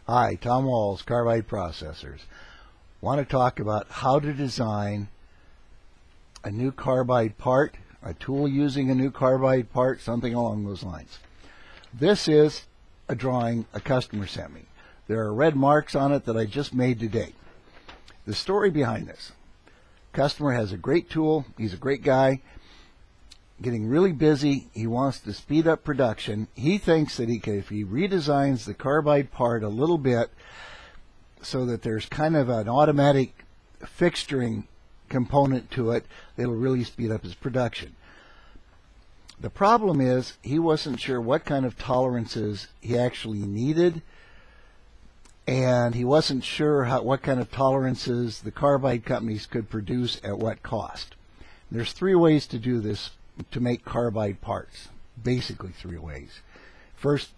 Hi, Tom Walls, Carbide Processors. Want to talk about how to design a new carbide part, a tool using a new carbide part, something along those lines. This is a drawing a customer sent me. There are red marks on it that I just made today. The story behind this: customer has a great tool, he's a great guy, getting really busy, he wants to speed up production. He thinks that if he redesigns the carbide part a little bit so that there's kind of an automatic fixturing component to it, it'll really speed up his production. The problem is he wasn't sure what kind of tolerances he actually needed, and he wasn't sure what kind of tolerances the carbide companies could produce at what cost. There's three ways to do this, to make carbide parts. Basically three ways. First,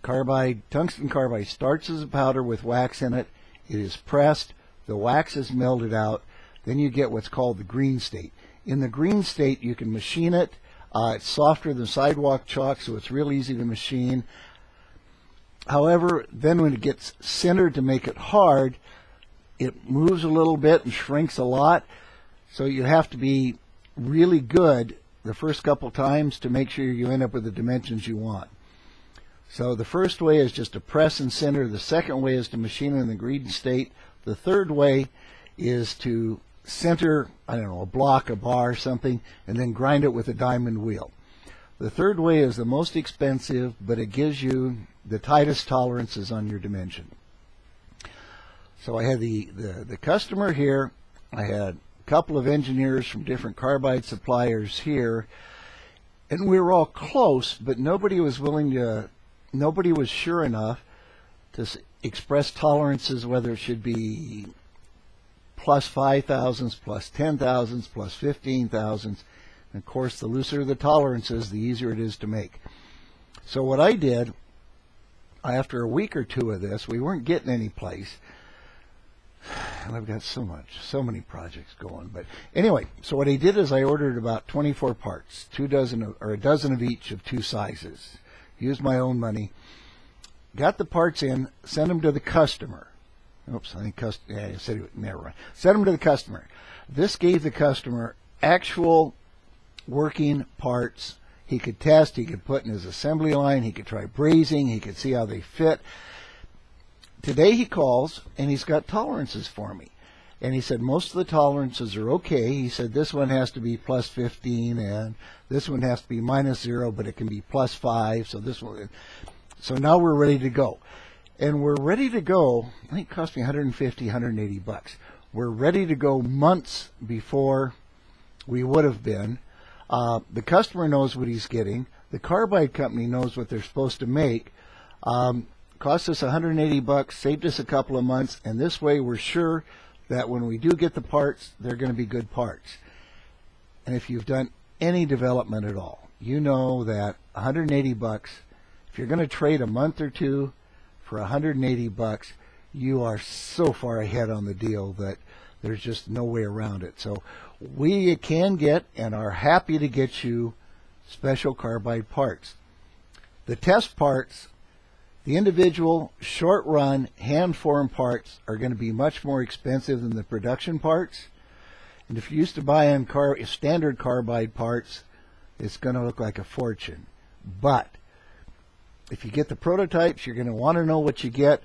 tungsten carbide starts as a powder with wax in it. It is pressed, the wax is melted out, then you get what's called the green state. In the green state you can machine it. It's softer than sidewalk chalk, so it's real easy to machine. However, then when it gets sintered to make it hard, it moves a little bit and shrinks a lot, so you have to be really good the first couple times to make sure you end up with the dimensions you want. So the first way is just to press and sinter. The second way is to machine in the green state. The third way is to sinter, I don't know, a block, a bar, something, and then grind it with a diamond wheel. The third way is the most expensive, but it gives you the tightest tolerances on your dimension. So I had the customer here. I had a couple of engineers from different carbide suppliers here, and we were all close, but nobody was sure enough to express tolerances, whether it should be plus 5 thousandths, plus 10 thousandths, plus 15 thousandths. And of course, the looser the tolerances, the easier it is to make. So what I did, after a week or two of this, we weren't getting any place. And I've got so many projects going. But anyway, so what I did is I ordered about 24 parts, a dozen of each of two sizes. Used my own money. Got the parts in, sent them to the customer. Oops, I think I said it, never mind. Sent them to the customer. This gave the customer actual working parts. He could test, he could put in his assembly line, he could try brazing, he could see how they fit. Today he calls and he's got tolerances for me. And he said most of the tolerances are okay. He said this one has to be plus 15 and this one has to be minus 0, but it can be plus 5. So this one. So now we're ready to go. And we're ready to go. I think it cost me 150, 180 bucks. We're ready to go months before we would have been. The customer knows what he's getting. The carbide company knows what they're supposed to make. Cost us 180 bucks, saved us a couple of months, and this way we're sure that when we do get the parts, they're going to be good parts. And if you've done any development at all, you know that 180 bucks, if you're going to trade a month or two for 180 bucks, you are so far ahead on the deal that there's just no way around it. So we can get and are happy to get you special carbide parts. The test parts, the individual short run hand formed parts, are going to be much more expensive than the production parts. And if you used to buy in standard carbide parts, it's going to look like a fortune. But if you get the prototypes, you're going to want to know what you get,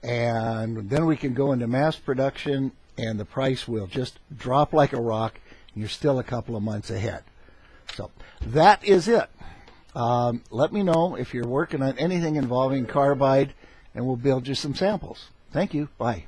and then we can go into mass production and the price will just drop like a rock and you're still a couple of months ahead. So that is it. Let me know if you're working on anything involving carbide, and we'll build you some samples. Thank you. Bye.